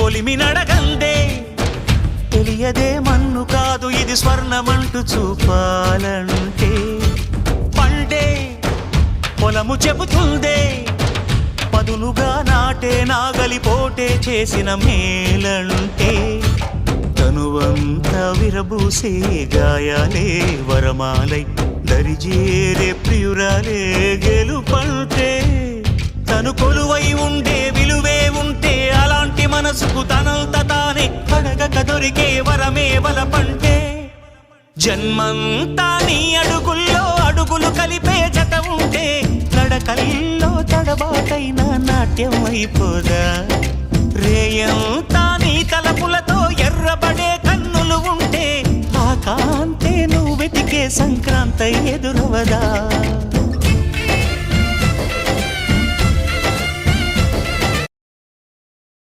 కొలిమి నడగందే తెలియదే మన్ను కాదు ఇది స్వర్ణమంటూ చూపాలంటే పండే పొలము చెబుతుందే పదునుగా నాటే నాగలిపోటే చేసిన మేలంటే తనువంతా విరబూసే గాయాలే వరమాలై దరిజేరే ప్రియురాలే గెలుపంటే తను కొలువై ఉండే విలువే ఉంటే అలాంటి మనసుకు తనంత తానే అడగక దొరికే వరమే వలపంటే జన్మంతా నీ అడుగుల్లో అడుగులు కలిపే జత ఉంటే నడకల్లో తడబాటైన నాట్యం అయిపోదా రేయంతా నీ తలపులతో ఎర్రబడే కన్నులు ఉంటే ఆ కాంతే నువ్వు వెతికే సంక్రాంతి ఎదురవదా